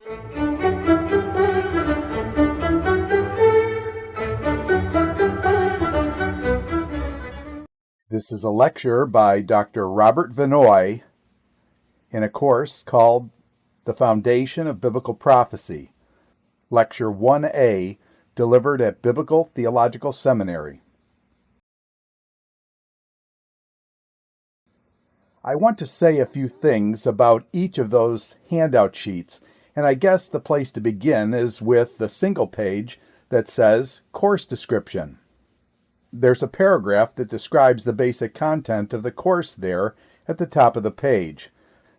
This is a lecture by Dr. Robert Vannoy in a course called The Foundation of Biblical Prophecy, Lecture1A, delivered at Biblical Theological Seminary. I want to say a few things about each of those handout sheets, and I guess the place to begin is with the single page that says Course Description. There's a paragraph that describes the basic content of the course there at the top of the page.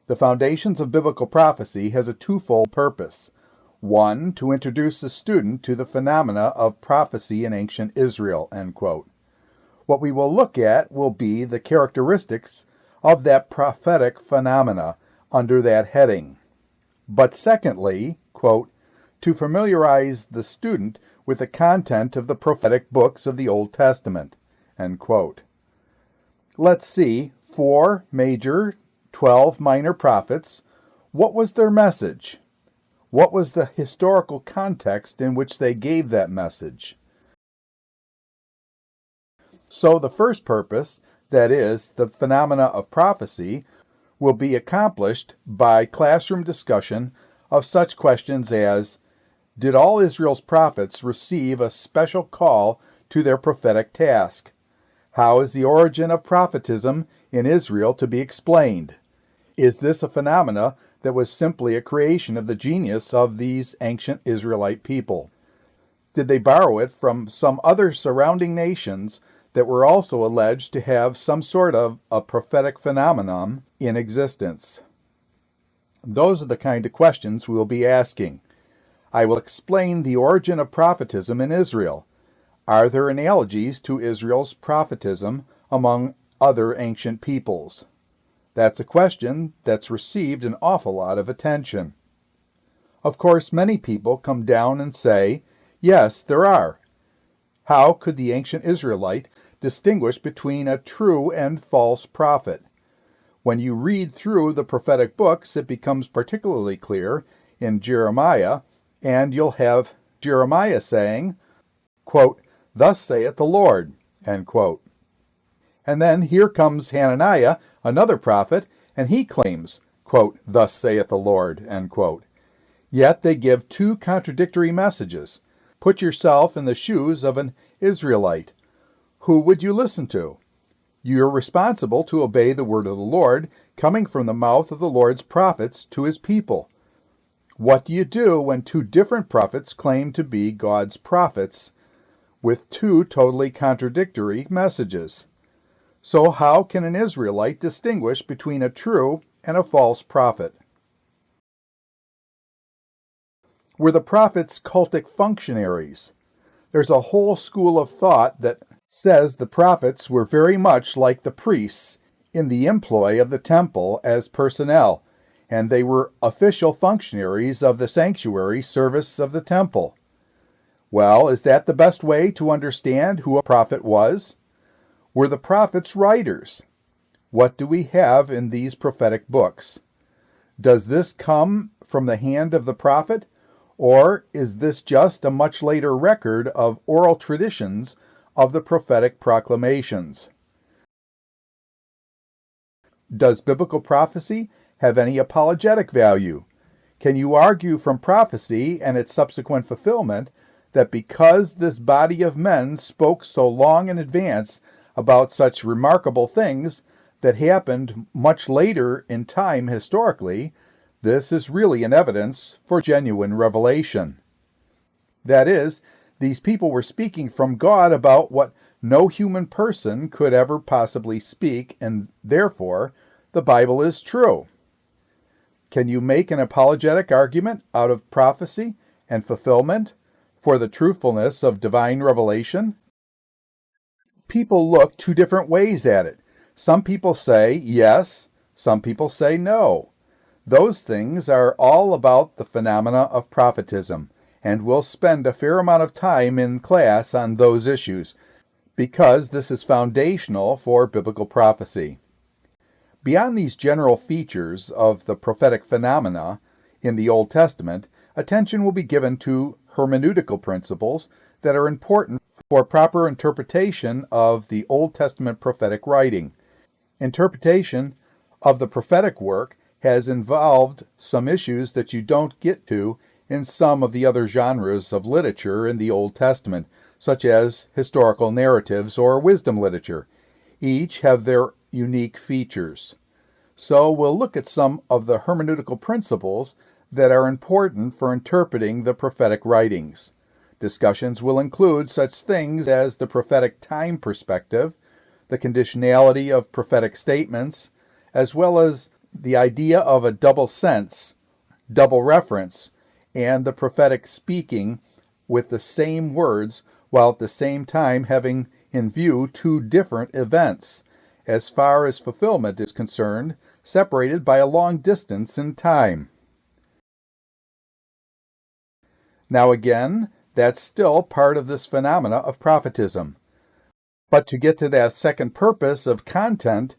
The Foundations of Biblical Prophecy has a twofold purpose. One, to introduce the student to the phenomena of prophecy in ancient Israel, end quote. What we will look at will be the characteristics of that prophetic phenomena under that heading. But secondly, quote, to familiarize the student with the content of the prophetic books of the Old Testament, end quote. Let's see, 4 major, 12 minor prophets. What was their message? What was the historical context in which they gave that message? So the first purpose, that is, the phenomena of prophecy, will be accomplished by classroom discussion of such questions as, did all Israel's prophets receive a special call to their prophetic task? How is the origin of prophetism in Israel to be explained? Is this a phenomena that was simply a creation of the genius of these ancient Israelite people? Did they borrow it from some other surrounding nations that were also alleged to have some sort of a prophetic phenomenon in existence? Those are the kind of questions we will be asking. I will explain the origin of prophetism in Israel. Are there analogies to Israel's prophetism among other ancient peoples? That's a question that's received an awful lot of attention. Of course, many people come down and say, yes, there are. How could the ancient Israelite distinguish between a true and false prophet? When you read through the prophetic books, it becomes particularly clear in Jeremiah, and you'll have Jeremiah saying, quote, thus saith the Lord, end quote. And then here comes Hananiah, another prophet, and he claims, quote, thus saith the Lord, end quote. Yet they give two contradictory messages. Put yourself in the shoes of an Israelite. Who would you listen to? You're responsible to obey the word of the Lord coming from the mouth of the Lord's prophets to his people. What do you do when two different prophets claim to be God's prophets with two totally contradictory messages? So how can an Israelite distinguish between a true and a false prophet? Were the prophets cultic functionaries? There's a whole school of thought that says the prophets were very much like the priests in the employ of the temple as personnel, and they were official functionaries of the sanctuary service of the temple. Well, is that the best way to understand who a prophet was? Were the prophets writers? What do we have in these prophetic books? Does this come from the hand of the prophet, or is this just a much later record of oral traditions of the prophetic proclamations? Does biblical prophecy have any apologetic value? Can you argue from prophecy and its subsequent fulfillment that because this body of men spoke so long in advance about such remarkable things that happened much later in time historically, this is really an evidence for genuine revelation? That is, these people were speaking from God about what no human person could ever possibly speak, and therefore the Bible is true. Can you make an apologetic argument out of prophecy and fulfillment for the truthfulness of divine revelation? People look two different ways at it. Some people say yes, some people say no. Those things are all about the phenomena of prophetism, and we'll spend a fair amount of time in class on those issues, because this is foundational for biblical prophecy. Beyond these general features of the prophetic phenomena, in the Old Testament, attention will be given to hermeneutical principles that are important for proper interpretation of the Old Testament prophetic writing. Interpretation of the prophetic work has involved some issues that you don't get to in some of the other genres of literature in the Old Testament, such as historical narratives or wisdom literature. Each have their unique features. So we'll look at some of the hermeneutical principles that are important for interpreting the prophetic writings. Discussions will include such things as the prophetic time perspective, the conditionality of prophetic statements, as well as the idea of a double sense, double reference, and the prophetic speaking with the same words while at the same time having in view two different events, as far as fulfillment is concerned, separated by a long distance in time. Now again, that's still part of this phenomena of prophetism. But to get to that second purpose of content,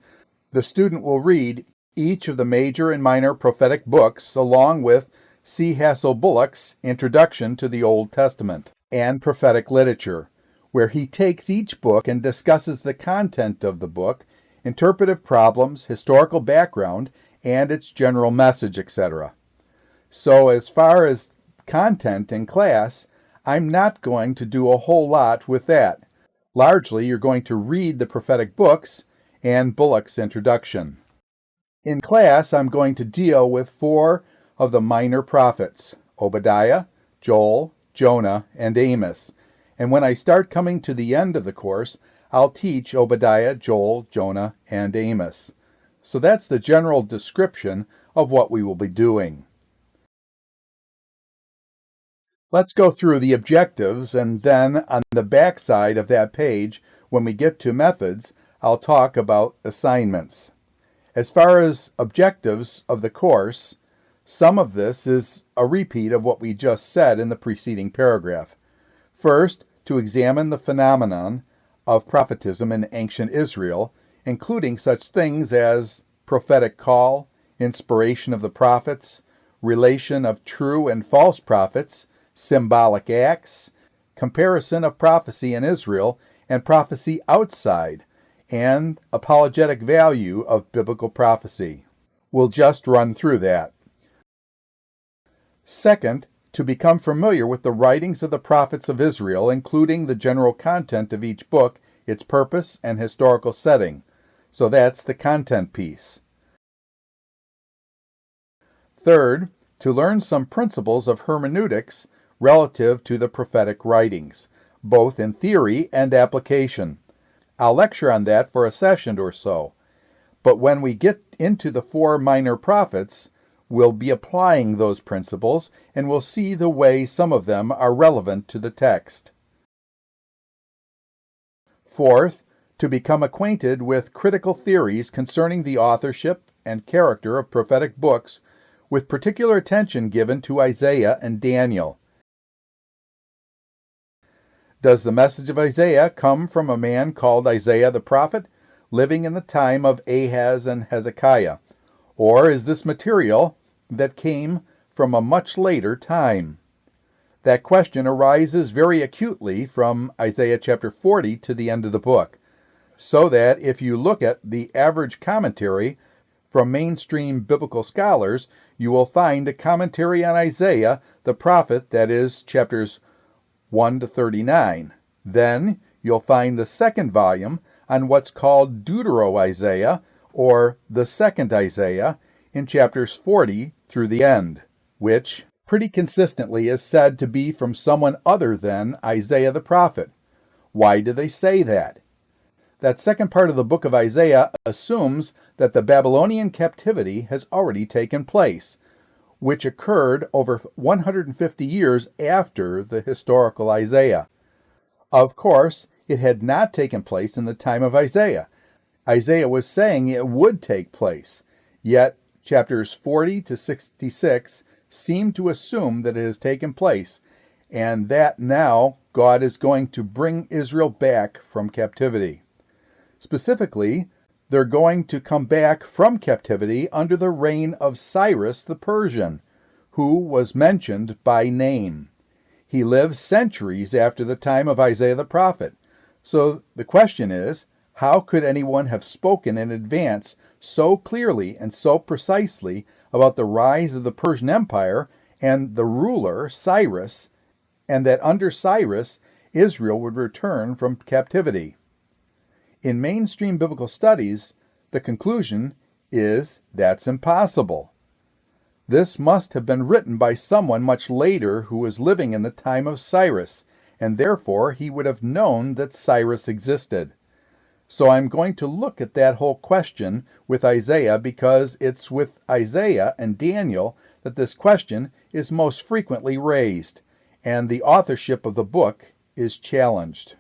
the student will read each of the major and minor prophetic books along with C. Hassel Bullock's Introduction to the Old Testament and Prophetic Literature, where he takes each book and discusses the content of the book, interpretive problems, historical background, and its general message, etc. So as far as content in class, I'm not going to do a whole lot with that. Largely, you're going to read the prophetic books and Bullock's introduction. In class, I'm going to deal with 4 of the minor prophets, Obadiah, Joel, Jonah, and Amos. And when I start coming to the end of the course, I'll teach Obadiah, Joel, Jonah, and Amos. So that's the general description of what we will be doing. Let's go through the objectives, and then on the back side of that page, when we get to methods, I'll talk about assignments. As far as objectives of the course, some of this is a repeat of what we just said in the preceding paragraph. First, to examine the phenomenon of prophetism in ancient Israel, including such things as prophetic call, inspiration of the prophets, relation of true and false prophets, symbolic acts, comparison of prophecy in Israel and prophecy outside, and apologetic value of biblical prophecy. We'll just run through that. Second, to become familiar with the writings of the prophets of Israel, including the general content of each book, its purpose, and historical setting. So that's the content piece. Third, to learn some principles of hermeneutics relative to the prophetic writings, both in theory and application. I'll lecture on that for a session or so. But when we get into the 4 minor prophets, we'll be applying those principles, and we'll see the way some of them are relevant to the text. Fourth, to become acquainted with critical theories concerning the authorship and character of prophetic books, with particular attention given to Isaiah and Daniel. Does the message of Isaiah come from a man called Isaiah the prophet, living in the time of Ahaz and Hezekiah? Or is this material that came from a much later time? That question arises very acutely from Isaiah chapter 40 to the end of the book, so that if you look at the average commentary from mainstream biblical scholars, you will find a commentary on Isaiah the prophet, that is, chapters 1 to 39. Then you'll find the second volume on what's called Deutero-Isaiah, or the second Isaiah, in chapters 40 through the end, which pretty consistently is said to be from someone other than Isaiah the prophet. Why do they say that? That second part of the book of Isaiah assumes that the Babylonian captivity has already taken place, which occurred over 150 years after the historical Isaiah. Of course, it had not taken place in the time of Isaiah. Isaiah was saying it would take place, yet chapters 40 to 66 seem to assume that it has taken place, and that now God is going to bring Israel back from captivity. Specifically, they're going to come back from captivity under the reign of Cyrus the Persian, who was mentioned by name. He lived centuries after the time of Isaiah the prophet. So the question is, how could anyone have spoken in advance so clearly and so precisely about the rise of the Persian Empire and the ruler, Cyrus, and that under Cyrus, Israel would return from captivity? In mainstream biblical studies, the conclusion is that's impossible. This must have been written by someone much later who was living in the time of Cyrus, and therefore he would have known that Cyrus existed. So I'm going to look at that whole question with Isaiah because it's with Isaiah and Daniel that this question is most frequently raised, and the authorship of the book is challenged.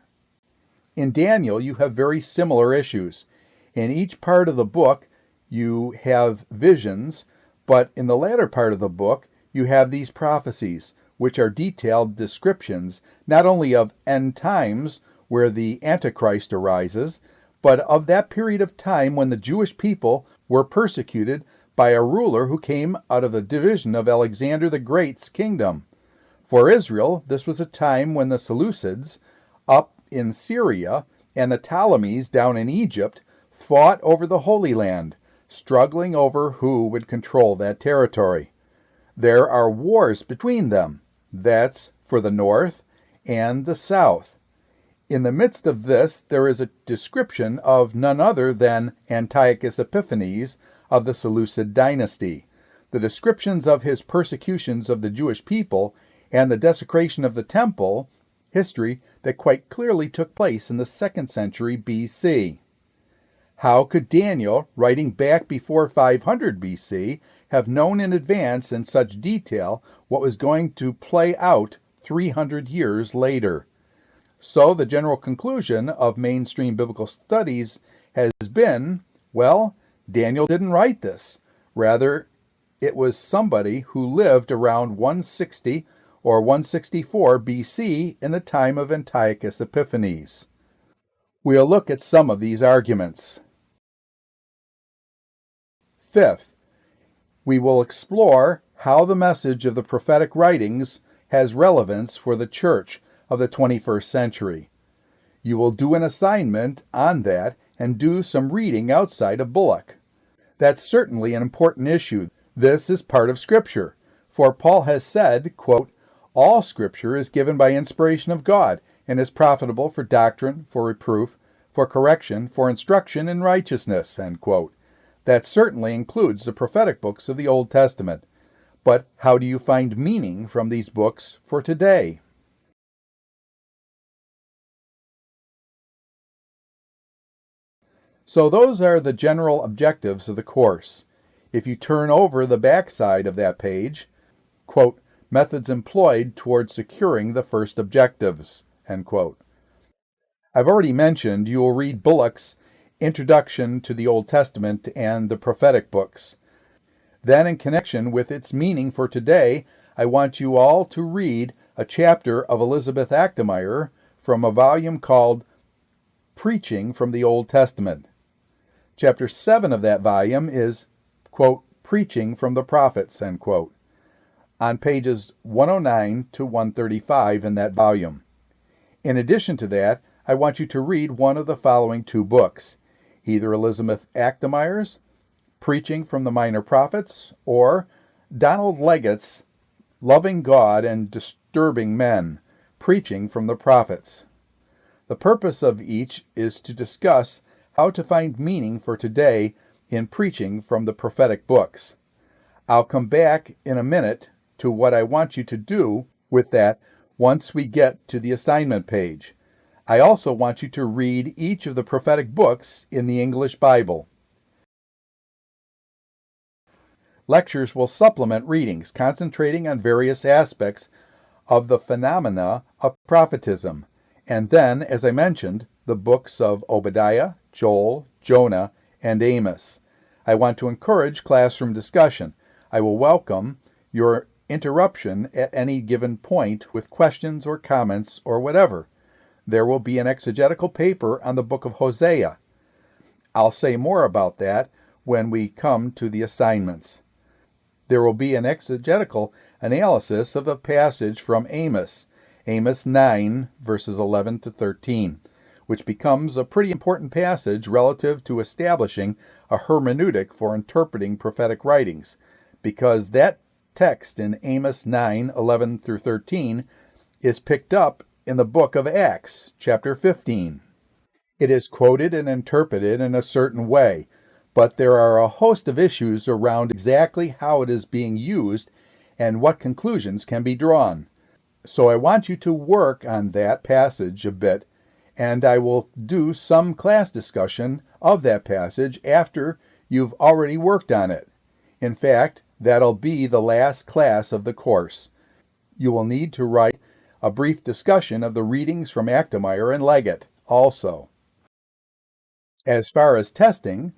In Daniel, you have very similar issues. In each part of the book, you have visions, but in the latter part of the book, you have these prophecies, which are detailed descriptions not only of end times, where the Antichrist arises, but of that period of time when the Jewish people were persecuted by a ruler who came out of the division of Alexander the Great's kingdom. For Israel, this was a time when the Seleucids up in Syria and the Ptolemies down in Egypt fought over the Holy Land, struggling over who would control that territory. There are wars between them. That's for the north and the south. In the midst of this, there is a description of none other than Antiochus Epiphanes of the Seleucid dynasty. The descriptions of his persecutions of the Jewish people and the desecration of the temple, history that quite clearly took place in the 2nd century BC. How could Daniel, writing back before 500 BC, have known in advance in such detail what was going to play out 300 years later? So the general conclusion of mainstream biblical studies has been, well, Daniel didn't write this. Rather, it was somebody who lived around 160 or 164 BC in the time of Antiochus Epiphanes. We'll look at some of these arguments. Fifth, we will explore how the message of the prophetic writings has relevance for the church of the 21st century. You will do an assignment on that and do some reading outside of Bullock. That's certainly an important issue. This is part of Scripture, for Paul has said, quote, "All Scripture is given by inspiration of God and is profitable for doctrine, for reproof, for correction, for instruction in righteousness," end quote. That certainly includes the prophetic books of the Old Testament. But how do you find meaning from these books for today? So those are the general objectives of the course. If you turn over the backside of that page, quote, "Methods employed toward securing the first objectives," end quote. I've already mentioned you will read Bullock's Introduction to the Old Testament and the prophetic books. Then, in connection with its meaning for today, I want you all to read a chapter of Elizabeth Achtemeyer from a volume called Preaching from the Old Testament. Chapter 7 of that volume is, quote, "Preaching from the Prophets," end quote, on pages 109 to 135 in that volume. In addition to that, I want you to read one of the following two books, either Elizabeth Achtemeyer's Preaching from the Minor Prophets or Donald Leggett's Loving God and Disturbing Men, Preaching from the Prophets. The purpose of each is to discuss how to find meaning for today in preaching from the prophetic books. I'll come back in a minute to what I want you to do with that once we get to the assignment page. I also want you to read each of the prophetic books in the English Bible. Lectures will supplement readings, concentrating on various aspects of the phenomena of prophetism, and then, as I mentioned, the books of Obadiah, Joel, Jonah, and Amos. I want to encourage classroom discussion. I will welcome your interruption at any given point with questions or comments or whatever. There will be an exegetical paper on the book of Hosea. I'll say more about that when we come to the assignments. There will be an exegetical analysis of a passage from Amos 9, verses 11 to 13, which becomes a pretty important passage relative to establishing a hermeneutic for interpreting prophetic writings, because that text in Amos 9, 11 through 13 is picked up in the book of Acts, chapter 15. It is quoted and interpreted in a certain way, but there are a host of issues around exactly how it is being used and what conclusions can be drawn. So I want you to work on that passage a bit, and I will do some class discussion of that passage after you've already worked on it. In fact, that'll be the last class of the course. You will need to write a brief discussion of the readings from Actemeyer and Leggett also. As far as testing,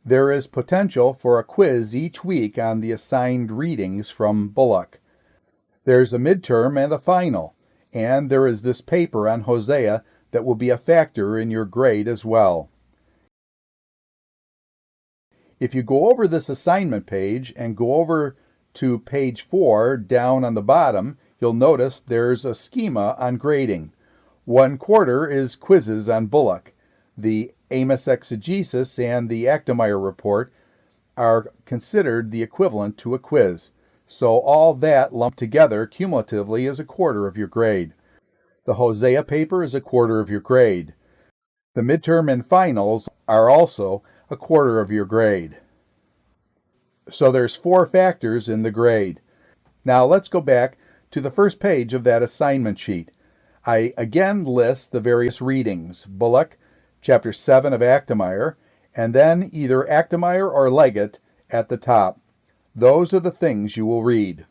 there is potential for a quiz each week on the assigned readings from Bullock. There's a midterm and a final, and there is this paper on Hosea that will be a factor in your grade as well. If you go over this assignment page and go over to page 4 down on the bottom, you'll notice there's a schema on grading. 1/4 is quizzes on Bullock. The Amos exegesis and the Actemeyer report are considered the equivalent to a quiz. So all that lumped together cumulatively is 1/4 of your grade. The Hosea paper is 1/4 of your grade. The midterm and finals are also 1/4 of your grade. So there's 4 factors in the grade. Now let's go back to the first page of that assignment sheet. I again list the various readings, Bullock, chapter 7 of Actemeyer, and then either Actemeyer or Leggett at the top. Those are the things you will read.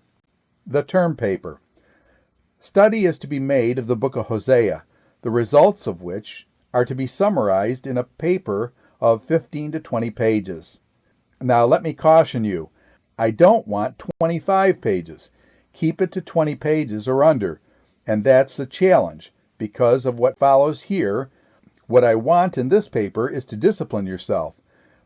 The term paper. Study is to be made of the book of Hosea, the results of which are to be summarized in a paper of 15 to 20 pages. Now let me caution you, I don't want 25 pages. Keep it to 20 pages or under, and that's a challenge because of what follows here. What I want in this paper is to discipline yourself,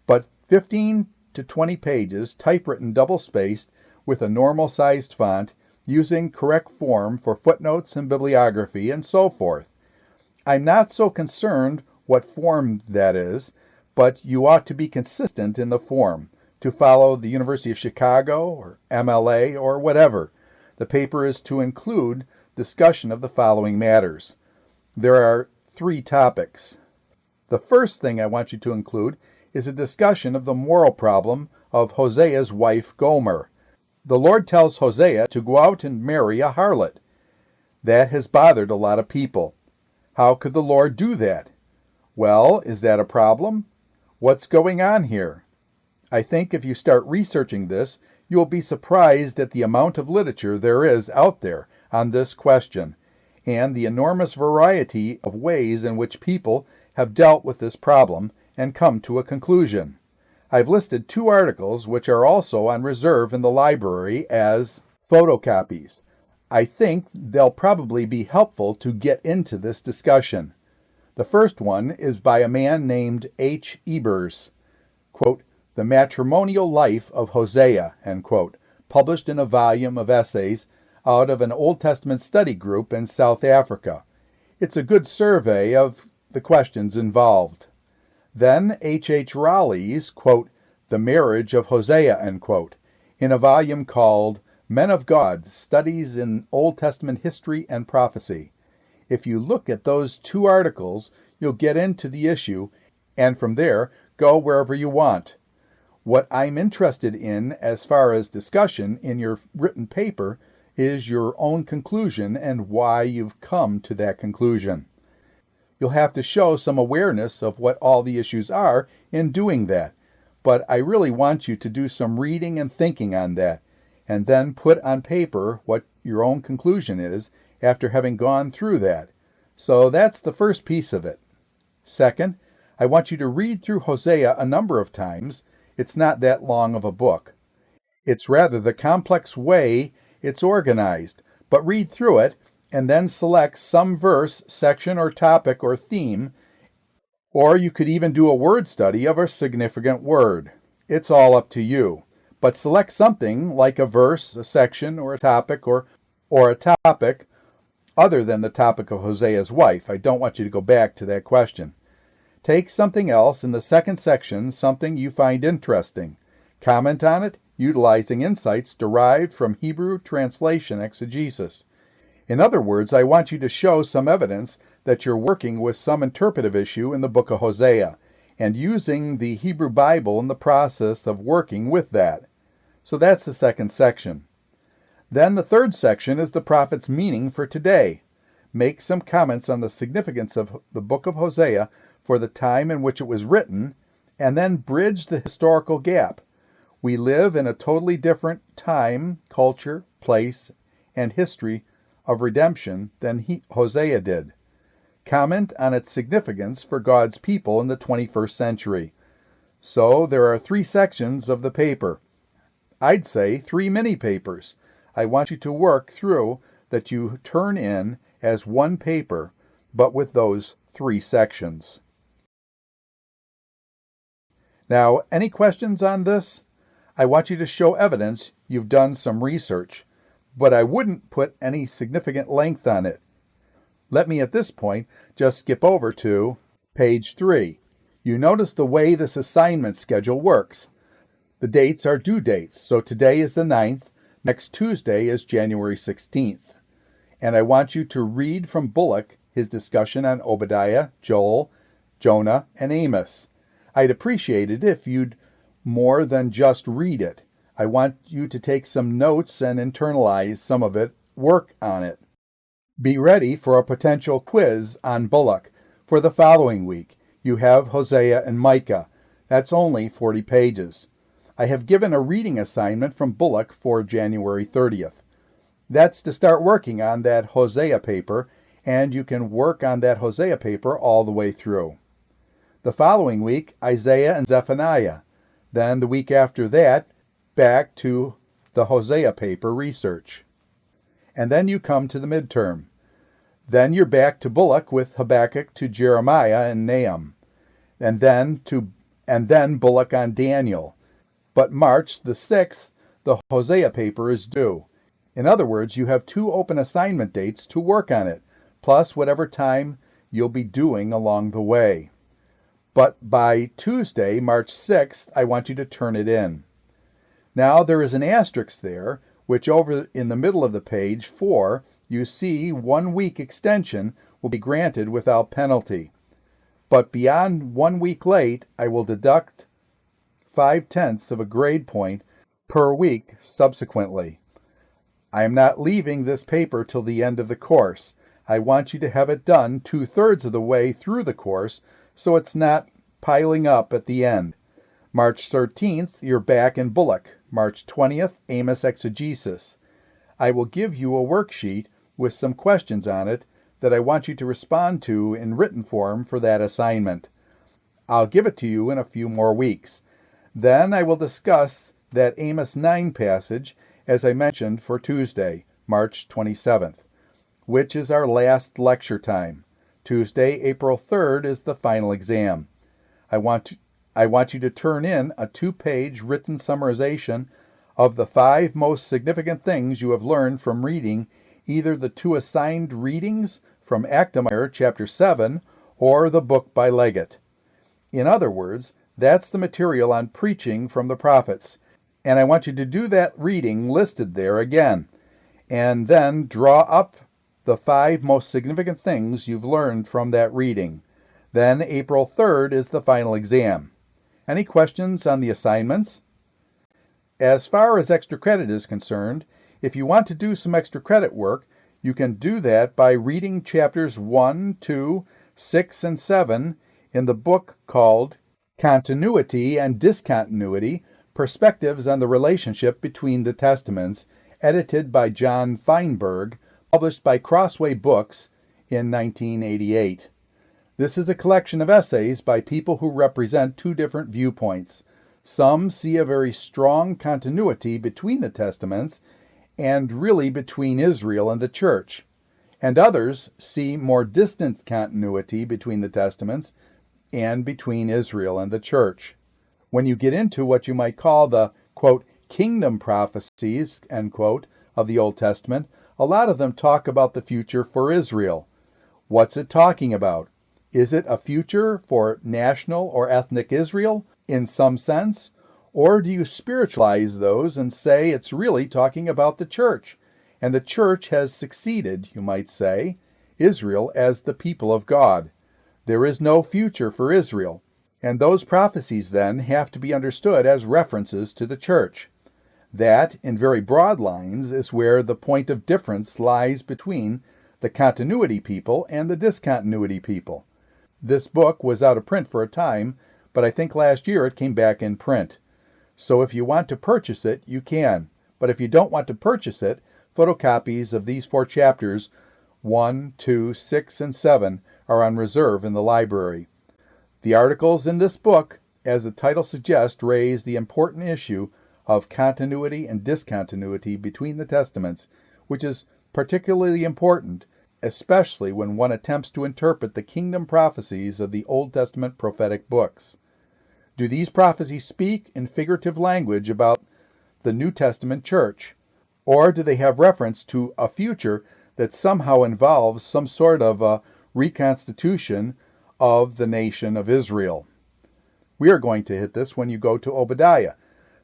but 15 to 20 pages, typewritten double-spaced with a normal-sized font, using correct form for footnotes and bibliography and so forth. I'm not so concerned what form that is, but you ought to be consistent in the form, to follow the University of Chicago or MLA or whatever. The paper is to include discussion of the following matters. There are 3 topics. The first thing I want you to include is a discussion of the moral problem of Hosea's wife Gomer. The Lord tells Hosea to go out and marry a harlot. That has bothered a lot of people. How could the Lord do that? Well, is that a problem? What's going on here? I think if you start researching this, you'll be surprised at the amount of literature there is out there on this question, and the enormous variety of ways in which people have dealt with this problem and come to a conclusion. I've listed 2 articles which are also on reserve in the library as photocopies. I think they'll probably be helpful to get into this discussion. The first one is by a man named H. Ebers, quote, The Matrimonial Life of Hosea, end quote, published in a volume of essays out of an Old Testament study group in South Africa. It's a good survey of the questions involved. Then H. Raleigh's, quote, The Marriage of Hosea, end quote, in a volume called Men of God, Studies in Old Testament History and Prophecy. If you look at those 2 articles, you'll get into the issue, and from there, go wherever you want. What I'm interested in as far as discussion in your written paper is your own conclusion and why you've come to that conclusion. You'll have to show some awareness of what all the issues are in doing that, but I really want you to do some reading and thinking on that, and then put on paper what your own conclusion is after having gone through that. So that's the first piece of it. Second, I want you to read through Hosea a number of times. It's not that long of a book. It's rather the complex way it's organized, but read through it and then select some verse, section, or topic or theme, or you could even do a word study of a significant word. It's all up to you. but select something like a verse, a section, or a topic, or a topic other than the topic of Hosea's wife. I don't want you to go back to that question. Take something else in the second section, something you find interesting. Comment on it, utilizing insights derived from Hebrew translation exegesis. In other words, I want you to show some evidence that you're working with some interpretive issue in the book of Hosea, and using the Hebrew Bible in the process of working with that. So that's the second section. Then the third section is the prophet's meaning for today. Make some comments on the significance of the book of Hosea for the time in which it was written, and then bridge the historical gap. We live in a totally different time, culture, place, and history of redemption than Hosea did. Comment on its significance for God's people in the 21st century. So there are 3 sections of the paper. I'd say 3 mini papers. I want you to work through that you turn in as one paper, but with those 3 sections. Now, any questions on this? I want you to show evidence you've done some research, but I wouldn't put any significant length on it. Let me at this point just skip over to page 3. You notice the way this assignment schedule works. The dates are due dates, so today is the 9th, next Tuesday is January 16th. And I want you to read from Bullock his discussion on Obadiah, Joel, Jonah, and Amos. I'd appreciate it if you'd more than just read it. I want you to take some notes and internalize some of it, work on it. Be ready for a potential quiz on Bullock. For the following week, you have Hosea and Micah. That's only 40 pages. I have given a reading assignment from Bullock for January 30th. That's to start working on that Hosea paper, and you can work on that Hosea paper all the way through. The following week, Isaiah and Zephaniah. Then the week after that, back to the Hosea paper research. And then you come to the midterm. Then you're back to Bullock with Habakkuk to Jeremiah and Nahum. And then Bullock on Daniel. But March the 6th, the Hosea paper is due. In other words, you have 2 open assignment dates to work on it, plus whatever time you'll be doing along the way. But by Tuesday, March 6th, I want you to turn it in. Now there is an asterisk there, which over in the middle of the page 4, you see 1 week extension will be granted without penalty. But beyond 1 week late, I will deduct 5/10 of a grade point per week subsequently. I am not leaving this paper till the end of the course. I want you to have it done 2/3 of the way through the course, so it's not piling up at the end. March 13th, you're back in Bullock. March 20th, Amos exegesis. I will give you a worksheet with some questions on it that I want you to respond to in written form for that assignment. I'll give it to you in a few more weeks. Then I will discuss that Amos 9 passage, as I mentioned, for Tuesday, March 27th, which is our last lecture time. Tuesday, April 3rd, is the final exam. I want you to turn in a 2-page written summarization of the 5 most significant things you have learned from reading either the 2 assigned readings from Achtemeyer, chapter 7, or the book by Leggett. In other words, that's the material on preaching from the prophets, and I want you to do that reading listed there again, and then draw up the 5 most significant things you've learned from that reading. Then April 3rd is the final exam. Any questions on the assignments? As far as extra credit is concerned, if you want to do some extra credit work, you can do that by reading chapters 1, 2, 6, and 7 in the book called Continuity and Discontinuity, Perspectives on the Relationship Between the Testaments, edited by John Feinberg, published by Crossway Books in 1988. This is a collection of essays by people who represent 2 different viewpoints. Some see a very strong continuity between the Testaments and really between Israel and the Church, and others see more distant continuity between the Testaments and between Israel and the Church. When you get into what you might call the, quote, kingdom prophecies, end quote, of the Old Testament, a lot of them talk about the future for Israel. What's it talking about? Is it a future for national or ethnic Israel in some sense? Or do you spiritualize those and say it's really talking about the church? And the church has succeeded, you might say, Israel as the people of God. There is no future for Israel. And those prophecies then have to be understood as references to the church. That, in very broad lines, is where the point of difference lies between the continuity people and the discontinuity people. This book was out of print for a time, but I think last year it came back in print. So if you want to purchase it, you can. But if you don't want to purchase it, photocopies of these 4 chapters, 1, 2, 6, and 7, are on reserve in the library. The articles in this book, as the title suggests, raise the important issue of continuity and discontinuity between the Testaments, which is particularly important, especially when one attempts to interpret the kingdom prophecies of the Old Testament prophetic books. Do these prophecies speak in figurative language about the New Testament church, or do they have reference to a future that somehow involves some sort of a reconstitution of the nation of Israel? We are going to hit this when you go to Obadiah,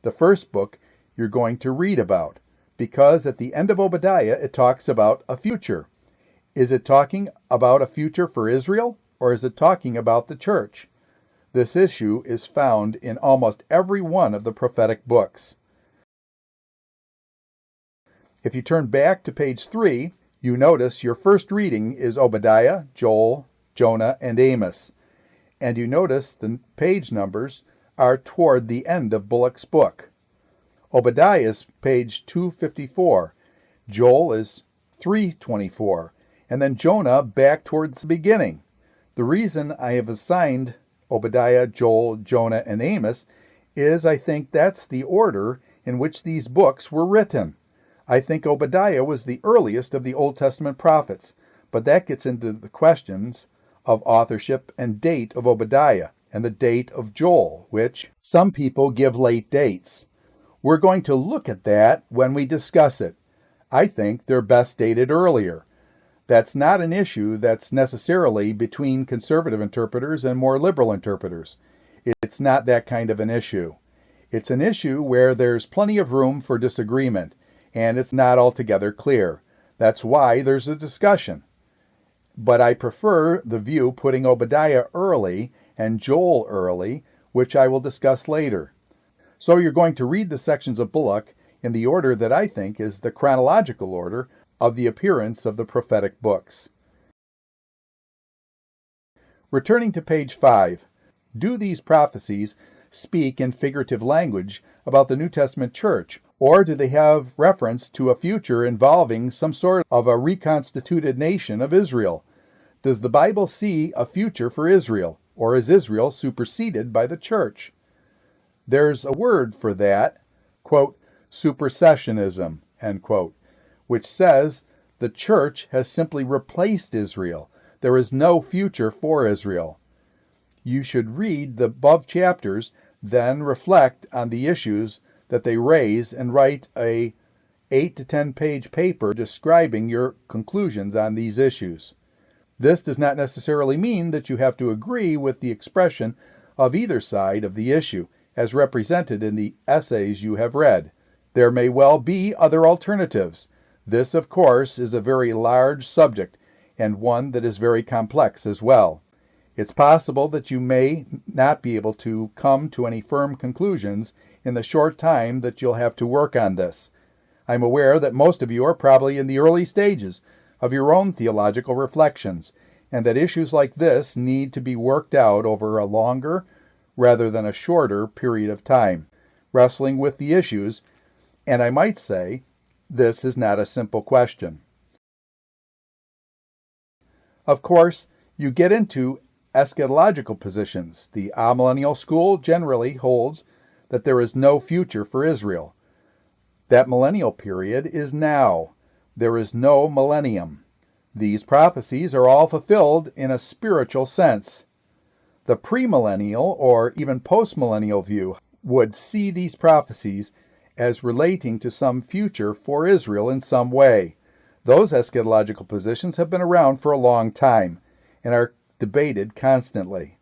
the first book you're going to read about, because at the end of Obadiah it talks about a future. Is it talking about a future for Israel, or is it talking about the church? This issue is found in almost every one of the prophetic books. If you turn back to page 3, you notice your first reading is Obadiah, Joel, Jonah, and Amos. And you notice the page numbers are toward the end of Bullock's book. Obadiah is page 254. Joel is 324. And then Jonah back towards the beginning. The reason I have assigned Obadiah, Joel, Jonah, and Amos is I think that's the order in which these books were written. I think Obadiah was the earliest of the Old Testament prophets, but that gets into the questions of authorship and date of Obadiah and the date of Joel, which some people give late dates. We're going to look at that when we discuss it. I think they're best dated earlier. That's not an issue that's necessarily between conservative interpreters and more liberal interpreters. It's not that kind of an issue. It's an issue where there's plenty of room for disagreement, and it's not altogether clear. That's why there's a discussion. But I prefer the view putting Obadiah early and Joel early, which I will discuss later. So you're going to read the sections of Bullock in the order that I think is the chronological order of the appearance of the prophetic books. Returning to page 5, do these prophecies speak in figurative language about the New Testament church, or do they have reference to a future involving some sort of a reconstituted nation of Israel? Does the Bible see a future for Israel, or is Israel superseded by the church? There's a word for that, quote, supersessionism, end quote, which says the church has simply replaced Israel. There is no future for Israel. You should read the above chapters, then reflect on the issues that they raise and write a 8 to 10 page paper describing your conclusions on these issues. This does not necessarily mean that you have to agree with the expression of either side of the issue, as represented in the essays you have read. There may well be other alternatives. This, of course, is a very large subject, and one that is very complex as well. It's possible that you may not be able to come to any firm conclusions in the short time that you'll have to work on this. I'm aware that most of you are probably in the early stages of your own theological reflections, and that issues like this need to be worked out over a longer rather than a shorter period of time, wrestling with the issues, and I might say, this is not a simple question. Of course, you get into eschatological positions. The amillennial school generally holds that there is no future for Israel. That millennial period is now. There is no millennium. These prophecies are all fulfilled in a spiritual sense. The premillennial or even postmillennial view would see these prophecies as relating to some future for Israel in some way. Those eschatological positions have been around for a long time and are debated constantly.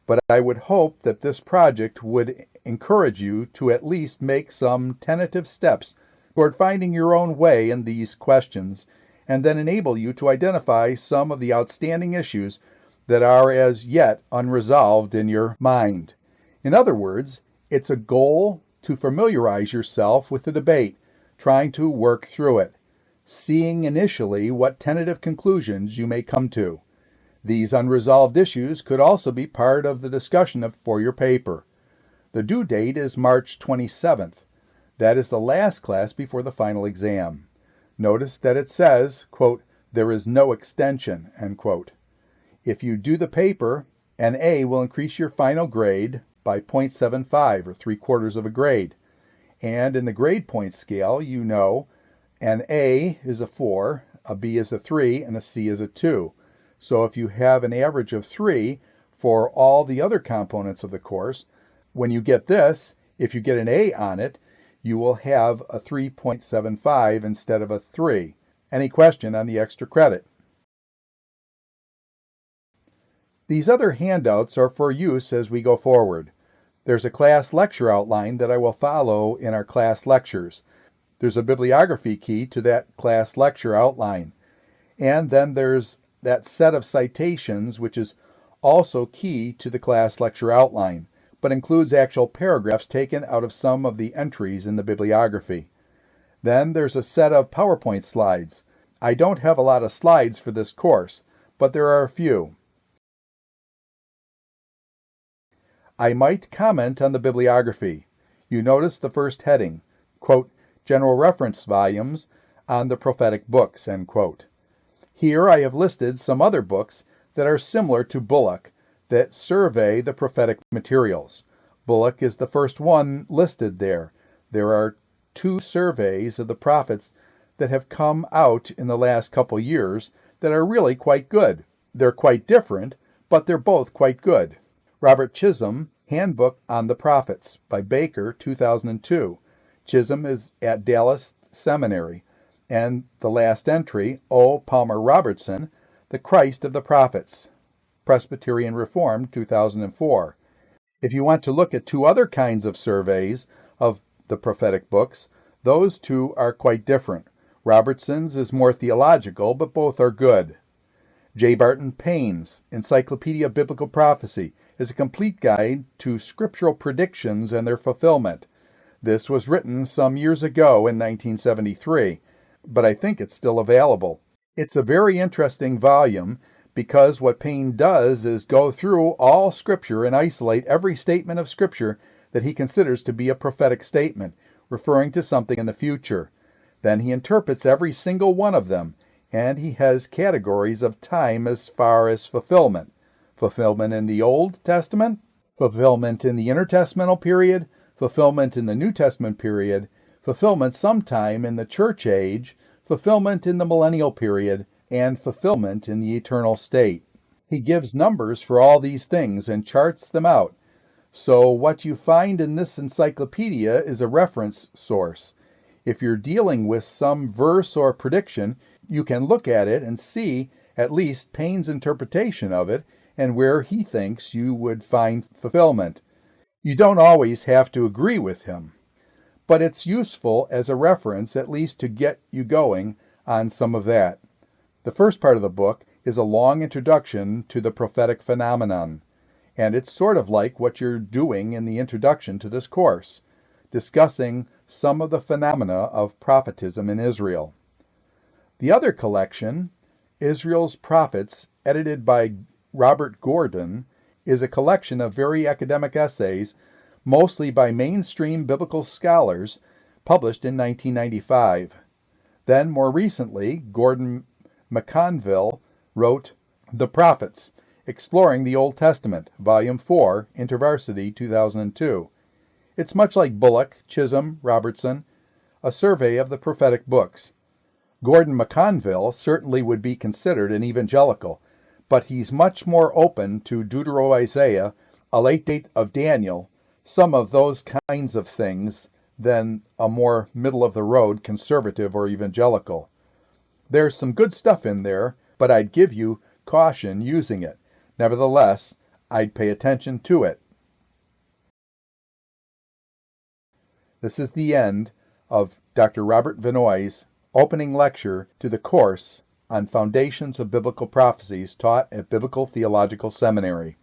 But I would hope that this project would encourage you to at least make some tentative steps toward finding your own way in these questions, and then enable you to identify some of the outstanding issues that are as yet unresolved in your mind. In other words, it's a goal to familiarize yourself with the debate, trying to work through it, seeing initially what tentative conclusions you may come to. These unresolved issues could also be part of the discussion for your paper. The due date is March 27th. That is the last class before the final exam. Notice that it says, quote, "there is no extension," end quote. If you do the paper, an A will increase your final grade by 0.75 or 3/4 of a grade. And in the grade point scale, you know an A is a 4, a B is a 3, and a C is a 2. So if you have an average of 3 for all the other components of the course, when you get this, if you get an A on it, you will have a 3.75 instead of a 3. Any question on the extra credit? These other handouts are for use as we go forward. There's a class lecture outline that I will follow in our class lectures. There's a bibliography key to that class lecture outline. And then there's that set of citations which is also key to the class lecture outline, but includes actual paragraphs taken out of some of the entries in the bibliography. Then there's a set of PowerPoint slides. I don't have a lot of slides for this course, but there are a few. I might comment on the bibliography. You notice the first heading, quote, "General Reference Volumes on the Prophetic Books," end quote. Here I have listed some other books that are similar to Bullock that survey the prophetic materials. Bullock is the first one listed there. There are 2 surveys of the prophets that have come out in the last couple years that are really quite good. They're quite different, but they're both quite good. Robert Chisholm, Handbook on the Prophets by Baker, 2002. Chisholm is at Dallas Seminary. And the last entry, O. Palmer Robertson, The Christ of the Prophets, Presbyterian Reformed, 2004. If you want to look at 2 other kinds of surveys of the prophetic books, those 2 are quite different. Robertson's is more theological, but both are good. J. Barton Payne's Encyclopedia of Biblical Prophecy is a complete guide to scriptural predictions and their fulfillment. This was written some years ago in 1973, but I think it's still available. It's a very interesting volume because what Payne does is go through all Scripture and isolate every statement of Scripture that he considers to be a prophetic statement, referring to something in the future. Then he interprets every single one of them, and he has categories of time as far as fulfillment. Fulfillment in the Old Testament, fulfillment in the intertestamental period, fulfillment in the New Testament period, fulfillment sometime in the church age, fulfillment in the millennial period, and fulfillment in the eternal state. He gives numbers for all these things and charts them out. So what you find in this encyclopedia is a reference source. If you're dealing with some verse or prediction, you can look at it and see at least Payne's interpretation of it and where he thinks you would find fulfillment. You don't always have to agree with him, but it's useful as a reference at least to get you going on some of that. The first part of the book is a long introduction to the prophetic phenomenon, and it's sort of like what you're doing in the introduction to this course, discussing some of the phenomena of prophetism in Israel. The other collection, Israel's Prophets, edited by Robert Gordon, is a collection of very academic essays, mostly by mainstream biblical scholars, published in 1995. Then, more recently, Gordon McConville wrote The Prophets, Exploring the Old Testament, Volume 4, InterVarsity, 2002. It's much like Bullock, Chisholm, Robertson, a survey of the prophetic books. Gordon McConville certainly would be considered an evangelical, but he's much more open to Deutero-Isaiah, a late date of Daniel, some of those kinds of things than a more middle-of-the-road conservative or evangelical. There's some good stuff in there, but I'd give you caution using it. Nevertheless, I'd pay attention to it. This is the end of Dr. Robert Vannoy's opening lecture to the course on Foundations of Biblical Prophecies taught at Biblical Theological Seminary.